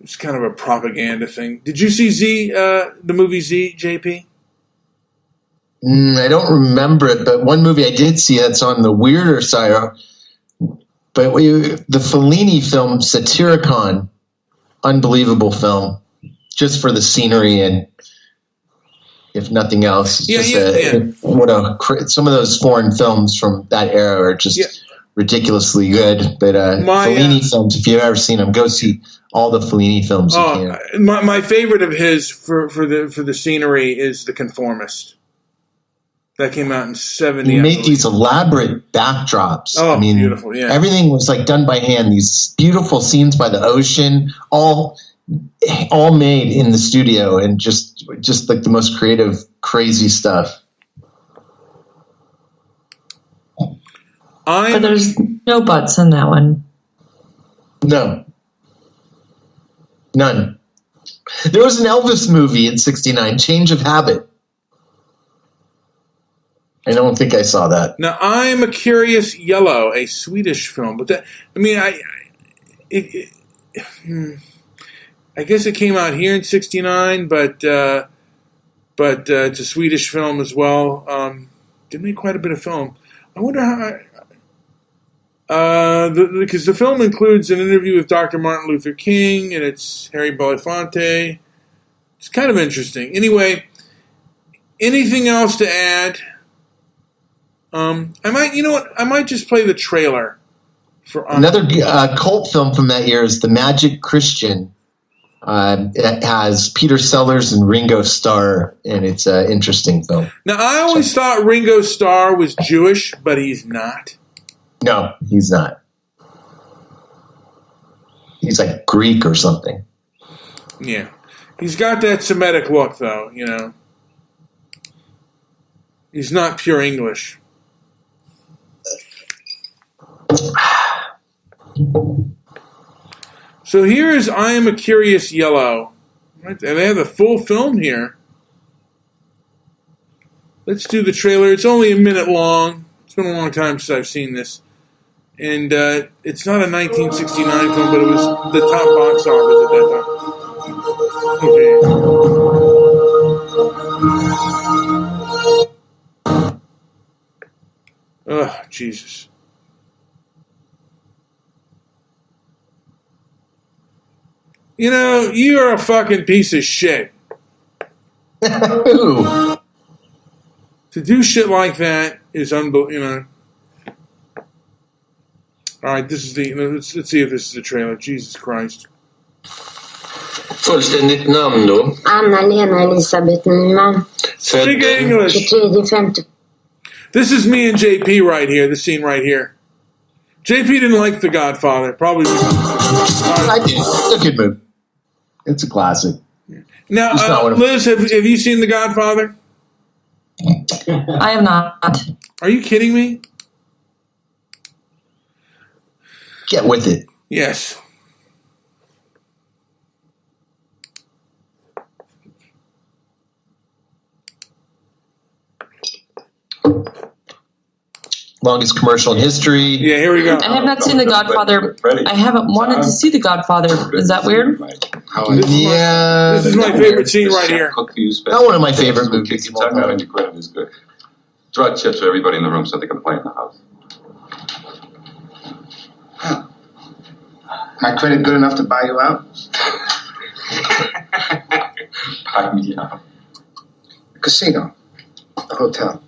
It's kind of a propaganda thing. Did you see Z, the movie Z, JP? I don't remember it, but one movie I did see that's on the weirder side. But the Fellini film Satyricon, unbelievable film, just for the scenery and if nothing else. Some of those foreign films from that era are just ridiculously good. But Fellini films, if you've ever seen them, go see all the Fellini films. My favorite of his for the scenery is The Conformist. That came out in 1970. He made these elaborate backdrops. Oh, beautiful! Yeah, everything was like done by hand. These beautiful scenes by the ocean, all made in the studio, and just like the most creative, crazy stuff. But there's no butts in that one. No, none. There was an Elvis movie in '69, Change of Habit. I don't think I saw that. Now, I'm a Curious Yellow, a Swedish film, but I guess it came out here in '69, but it's a Swedish film as well. Did make quite a bit of film. I wonder how. Because the film includes an interview with Dr. Martin Luther King, and it's Harry Belafonte. It's kind of interesting. Anyway, anything else to add? I might just play the trailer for another cult film from that year is The Magic Christian. It has Peter Sellers and Ringo Starr, and it's an interesting film. Now, I always thought Ringo Starr was Jewish, but he's not. No, he's not. He's like Greek or something. Yeah. He's got that Semitic look, though, He's not pure English. So here is I Am a Curious Yellow. Right there. They have the full film here. Let's do the trailer. It's only a minute long. It's been a long time since I've seen this. And it's not a 1969 film, but it was the top box office at that time. Oh, Jesus. You know, you are a fucking piece of shit. To do shit like that is unbelievable, you know. Alright, this is the, you know, let's see if this is the trailer. Jesus Christ. Fullständigt namn då? Anna-Lena Elisabeth Nyman. Speak English. 23:50. This is me and JP right here, this scene right here. JP didn't like The Godfather. Probably. I did. It's a good movie. It's a classic. Now, Liz, have you seen The Godfather? I have not. Are you kidding me? Get with it. Yes. Longest commercial in history. Yeah, here we go. I have not seen The Godfather. I haven't wanted to see The Godfather. Is that weird? This is my favorite scene right here. Not one of my favorite movies. Talk out of your credit is good. Draw chips for everybody in the room so they can play in the house. My credit good enough to buy you out? Buy me out. The casino. The hotel.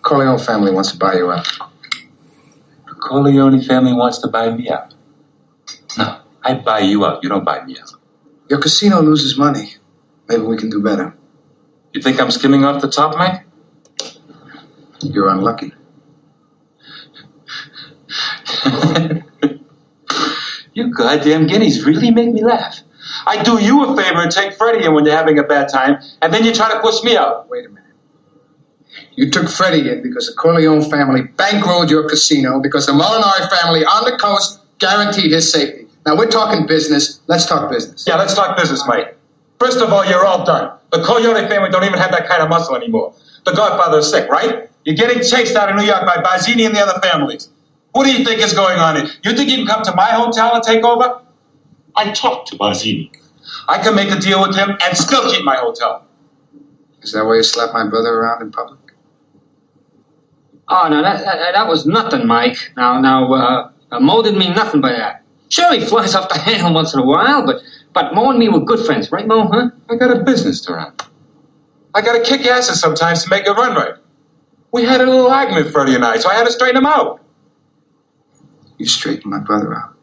Corleone family wants to buy you out. The Corleone family wants to buy me out. No, I buy you out. You don't buy me out. Your casino loses money. Maybe we can do better. You think I'm skimming off the top, Mike? You're unlucky. You goddamn guineas really make me laugh. I do you a favor and take Freddie in when you're having a bad time, and then you try to push me out. Wait a minute. You took Freddie in because the Corleone family bankrolled your casino because the Molinari family on the coast guaranteed his safety. Now, we're talking business. Let's talk business. Yeah, let's talk business, Mike. First of all, you're all done. The Corleone family don't even have that kind of muscle anymore. The Godfather's sick, right? You're getting chased out of New York by Barzini and the other families. What do you think is going on here? You think you can come to my hotel and take over? I talked to Barzini. I can make a deal with him and still keep my hotel. Is that why you slapped my brother around in public? Oh, no, that was nothing, Mike. Now, Mo didn't mean nothing by that. Sure, he flies off the handle once in a while, but Mo and me were good friends, right, Mo, huh? I got a business to run. I got to kick asses sometimes to make it run right. We had a little argument, Freddie and I, so I had to straighten him out. You straightened my brother out.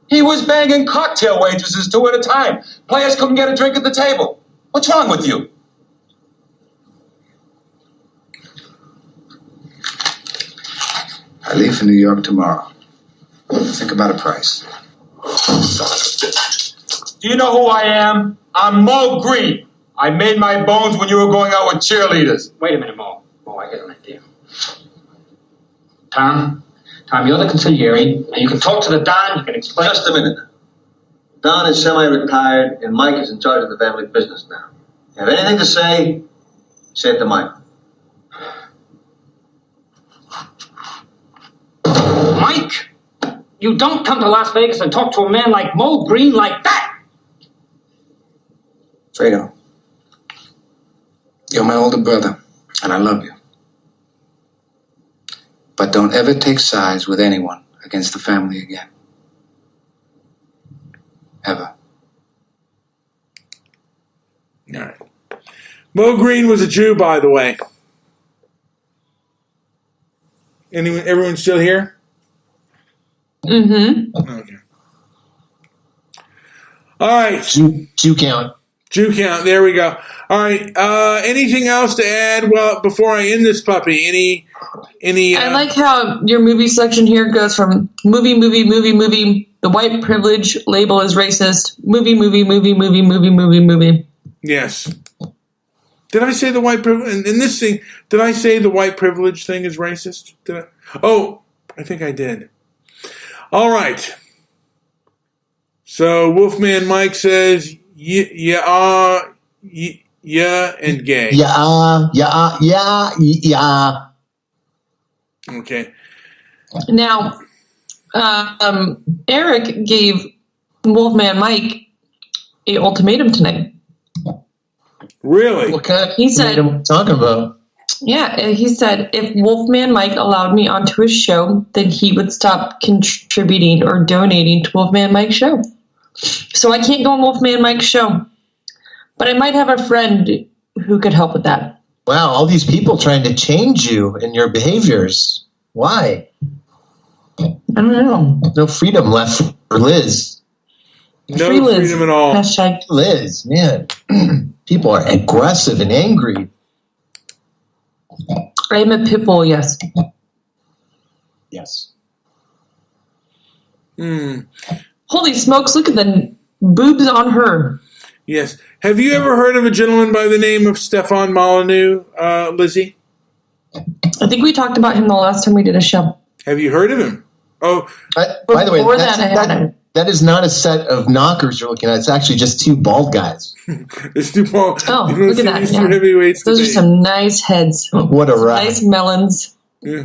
He was banging cocktail waitresses 2 at a time. Players couldn't get a drink at the table. What's wrong with you? I leave for New York tomorrow. Think about a price. Do you know who I am? I'm Mo Green. I made my bones when you were going out with cheerleaders. Wait a minute, Mo. I got an idea. Tom, you're the consigliere, and you can talk to the Don, you can explain... Just a minute. Don is semi-retired, and Mike is in charge of the family business now. If you have anything to say, say it to Mike. Mike, you don't come to Las Vegas and talk to a man like Mo Green like that! Fredo, you're my older brother, and I love you. But don't ever take sides with anyone against the family again. Ever. All right. Mo Green was a Jew, by the way. Everyone still here? Mm-hmm. Okay. All right. Jew count. Jew count. There we go. All right. Anything else to add? Well, before I end this puppy, any? I like how your movie section here goes from movie. The white privilege label is racist. Movie. Yes. Did I say the white privilege? In this thing, did I say the white privilege thing is racist? Did I? Oh, I think I did. All right. So Wolfman Mike says, yeah, and gay. Yeah. Okay. Now, Eric gave Wolfman Mike an ultimatum tonight. Really? What kind of he said, talking about? Yeah, he said if Wolfman Mike allowed me onto his show, then he would stop contributing or donating to Wolfman Mike's show. So I can't go on Wolfman Mike's show. But I might have a friend who could help with that. Wow, all these people trying to change you and your behaviors. Why? I don't know. No freedom left for Liz. No freedom at all. Hashtag Liz, man. People are aggressive and angry. I'm a pit bull, yes. Yes. Holy smokes, look at the boobs on her. Yes. Have you ever heard of a gentleman by the name of Stefan Molyneux, Lizzie? I think we talked about him the last time we did a show. Have you heard of him? Oh, by the way, that is not a set of knockers you're looking at. It's actually just two bald guys. It's two bald. Oh, look at that. These Yeah. two heavyweights. Those are some nice heads. What a ride. Nice melons. Yeah.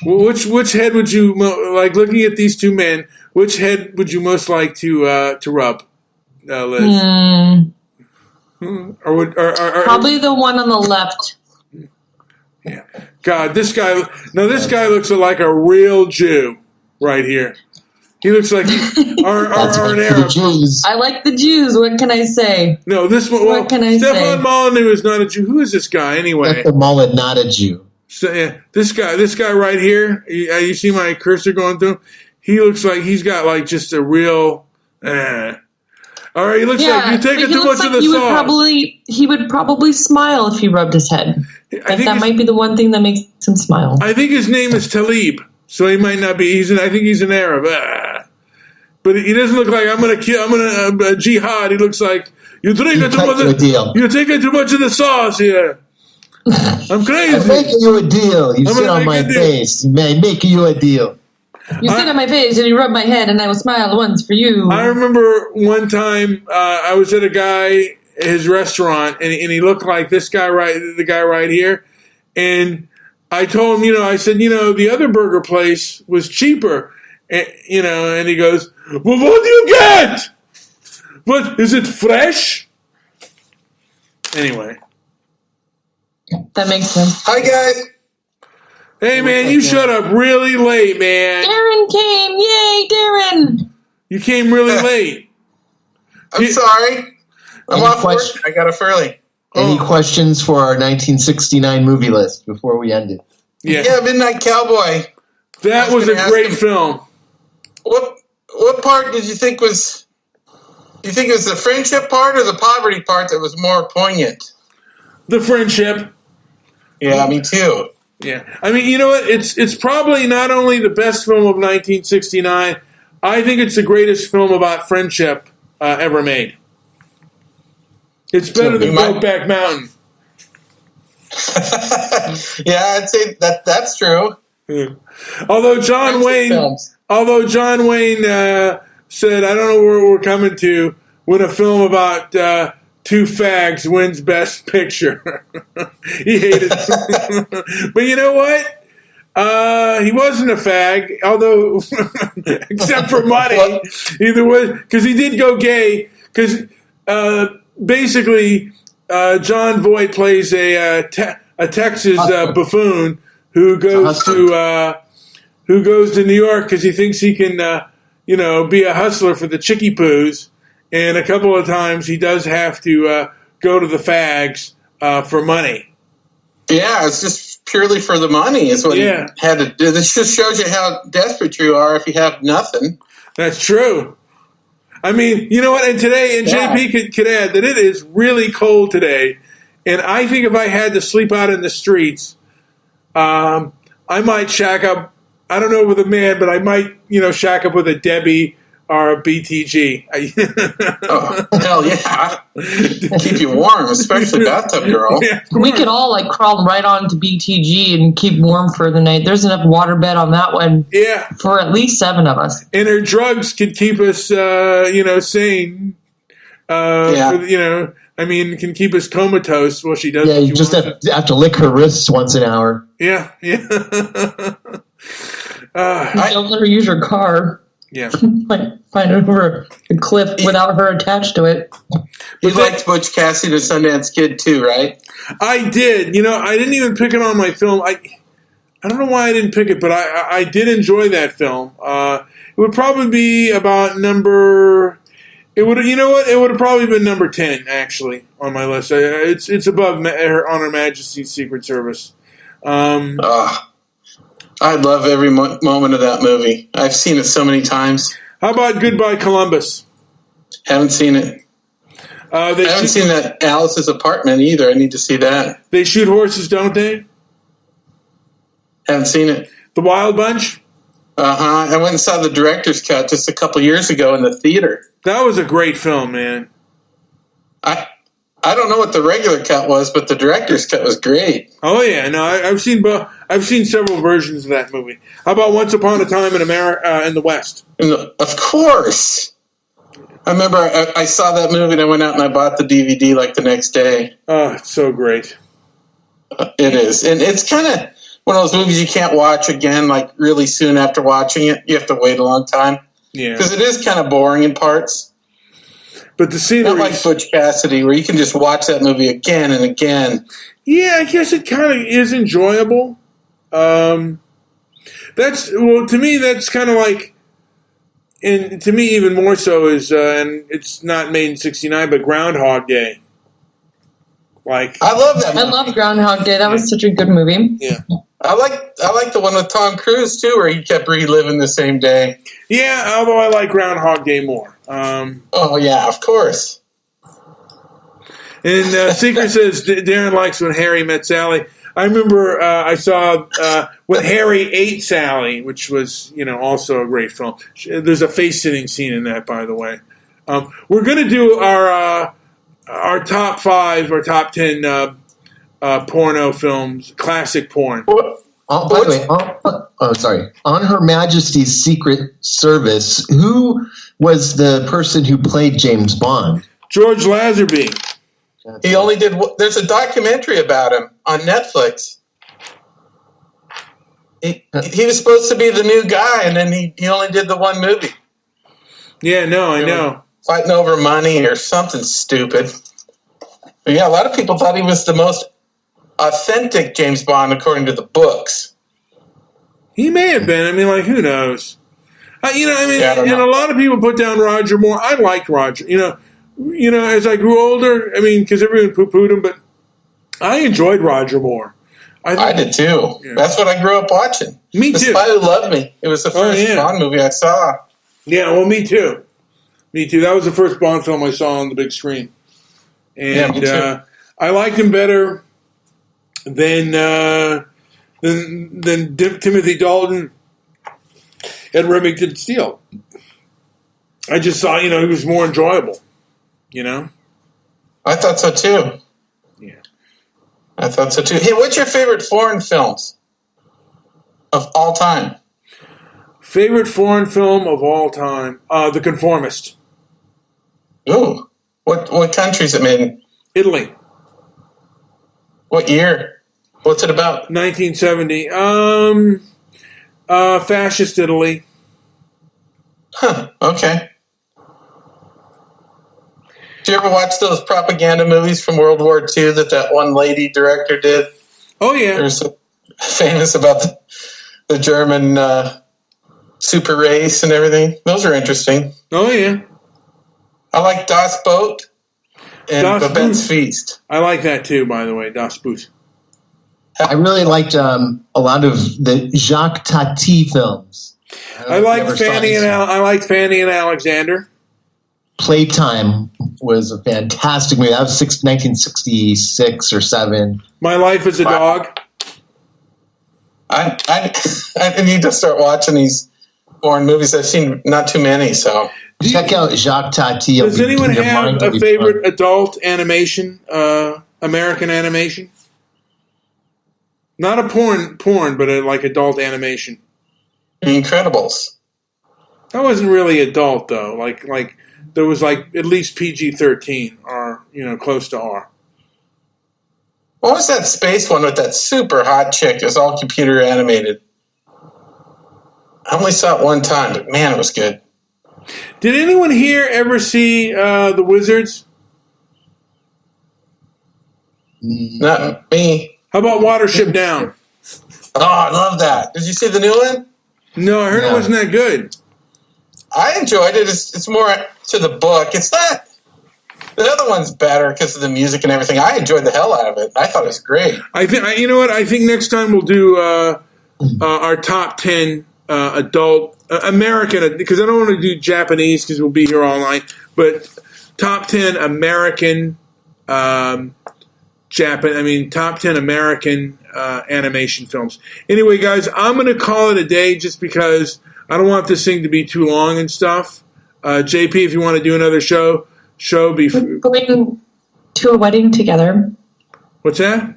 Well, which head would you like? Looking at these two men, which head would you most like to rub, Liz? Or probably the one on the left. Yeah. God, this guy looks like a real Jew right here. He looks like an Arab. I like the Jews. What can I say? No, this one. Well, what can I say? Stefan Molyneux is not a Jew. Who is this guy anyway? Stefan Molyneux, not a Jew. So yeah, this guy right here. You see my cursor going through? He looks like he's got like just a real. All right, he looks like you're taking too much of the sauce. He would probably smile if you rubbed his head. That might be the one thing that makes him smile. I think his name is Talib, so he might not be. I think he's an Arab, but he doesn't look like I'm gonna kill. I'm gonna jihad. He looks like you're taking too much. You're taking too much of the sauce here. I'm crazy. I'm making you a deal. You sit on my face. I'm making you a deal. You sit on my face and you rub my head, and I will smile once for you. I remember one time I was at his restaurant, and he looked like the guy right here, and I told him, I said, the other burger place was cheaper, and he goes, well, what do you get? What is it, fresh? Anyway, that makes sense. Hi guys. Hey, man, you showed up really late, man. Darren came. Yay, Darren. You came really late. I'm sorry. I'm off work. I got up early. Any questions for our 1969 movie list before we end it? Yeah, Midnight Cowboy. That was a great film. What part did you think was... Do you think it was the friendship part or the poverty part that was more poignant? The friendship. Yeah, me too. Yeah, I mean, you know what? It's probably not only the best film of 1969. I think it's the greatest film about friendship ever made. It's better than Brokeback Mountain. Yeah, I'd say that's true. Yeah. Although John Wayne said, "I don't know where we're coming to when a film about two fags wins Best Picture." He hated it. But you know what? He wasn't a fag, although, except for money. Either way, because he did go gay. Because basically, John Voight plays a Texas buffoon who goes to New York because he thinks he can, be a hustler for the Chickie Poos. And a couple of times he does have to go to the fags for money. Yeah, it's just purely for the money is what he had to do. This just shows you how desperate you are if you have nothing. That's true. I mean, you know what? And today, and JP could add that it is really cold today. And I think if I had to sleep out in the streets, I might shack up. I don't know with a man, but I might, shack up with a Debbie or a BTG. Oh, hell yeah. Keep you warm, especially bathtub girl. Yeah, we could all crawl right onto BTG and keep warm for the night. There's enough waterbed on that one for at least 7 of us. And her drugs could keep us, sane. Can keep us comatose while she does. Yeah, you just have to lick her wrists once an hour. Yeah. Don't let her use your car. Yeah. Like find over a cliff without her attached to it. You liked Butch Cassidy, the Sundance Kid, too, right? I did. You know, I didn't even pick it on my film. I don't know why I didn't pick it, but I did enjoy that film. It would probably be about number. It would. You know what? It would have probably been number 10 actually on my list. It's above On Her Majesty's Secret Service. I love every moment of that movie. I've seen it so many times. How about Goodbye Columbus? Haven't seen it. I haven't seen that Alice's Apartment either. I need to see that. They shoot horses, don't they? Haven't seen it. The Wild Bunch? I went and saw the director's cut just a couple years ago in the theater. That was a great film, man. I don't know what the regular cut was, but the director's cut was great. Oh yeah, no, I've seen several versions of that movie. How about Once Upon a Time in America in the West? Of course. I remember I saw that movie and I went out and I bought the DVD like the next day. Oh, it's so great. It is, and it's kind of one of those movies you can't watch again like really soon after watching it. You have to wait a long time. Yeah, because it is kind of boring in parts. But the scenery, not like Butch Cassidy, where you can just watch that movie again and again. Yeah, I guess it kind of is enjoyable. To me, that's kind of like, and to me even more so is, and it's not made in '69, but Groundhog Day. Like, I love that movie. I love Groundhog Day. That was such a good movie. Yeah. I like the one with Tom Cruise too, where he kept reliving the same day. Yeah, although I like Groundhog Day more. Oh yeah, of course. And Secret says Darren likes When Harry Met Sally. I remember I saw When Harry Ate Sally, which was also a great film. There's a face-sitting scene in that, by the way. We're going to do our top 5 or top 10 porno films, classic porn. By the way, sorry. On Her Majesty's Secret Service, who was the person who played James Bond? George Lazenby. He only did. There's a documentary about him on Netflix. He was supposed to be the new guy, and then he only did the one movie. Yeah, no, I know. Fighting over money or something stupid. But yeah, a lot of people thought he was the most authentic James Bond according to the books. He may have been. I mean, like, who knows? And a lot of people put down Roger Moore. I liked Roger. As I grew older, I mean, because everyone poo-pooed him, but I enjoyed Roger Moore. I did too. Yeah. That's what I grew up watching. Me too. The Spy Who Loved Me. It was the first Bond movie I saw. Yeah, well, me too. Me too. That was the first Bond film I saw on the big screen. And I liked him better than Timothy Dalton and Remington Steele. I just saw, he was more enjoyable. I thought so too. Yeah. I thought so too. Hey, what's your favorite foreign films of all time? Favorite foreign film of all time? The Conformist. Ooh. What country is it made in? Italy. What year? What's it about? 1970. Fascist Italy. Huh. Okay. Did you ever watch those propaganda movies from World War II that one lady director did? Oh, yeah. There's famous about the German super race and everything. Those are interesting. Oh, yeah. I like Das Boot and Babette's Feast. I like that, too, by the way, Das Boot. I really liked a lot of the Jacques Tati films. I liked Fanny and Alexander. Playtime was a fantastic movie. That was 1966 or 7. My Life as a Dog. I need to start watching these foreign movies. I've seen not too many, so check out Jacques Tati. Does anyone have a favorite adult animation, American animation? Not a porn, but like adult animation. The Incredibles. That wasn't really adult though. Like there was like at least PG-13 or close to R. What was that space one with that super hot chick? It was all computer animated. I only saw it one time, but man, it was good. Did anyone here ever see The Wizards? Not me. How about Watership Down? Oh, I love that. Did you see the new one? No, I heard it wasn't that good. I enjoyed it. It's more to the book. It's not. The other one's better because of the music and everything. I enjoyed the hell out of it. I thought it was great. I think you know what? I think next time we'll do our top 10 adult American, because I don't want to do Japanese because we'll be here all night. But top 10 American top 10 American animation films. Anyway, guys, I'm going to call it a day just because I don't want this thing to be too long and stuff. JP, if you want to do another show before. We're going to a wedding together. What's that?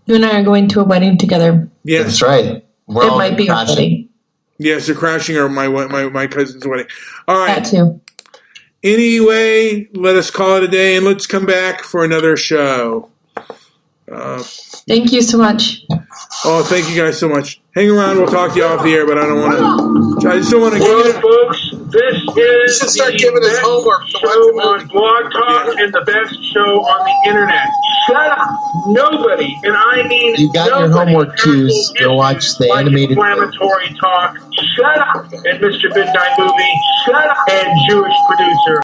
You and I are going to a wedding together. Yes. That's right. We're it might be a wedding. Yes, they're crashing my cousin's wedding. All right. That too. Anyway, let us call it a day, and let's come back for another show. Thank you so much. Oh, thank you guys so much. Hang around. We'll talk to you off the air, but I don't want to. I just don't want to Well, give it. folks, this is the start giving us best homework to watch show the on Blog Talk and the best show on the internet. Shut up. Nobody, and I mean You got your nobody, homework, Jews. Go watch the like animated. inflammatory talk. Shut up. And Mr. Midnight Movie. Shut up. And Jewish producer.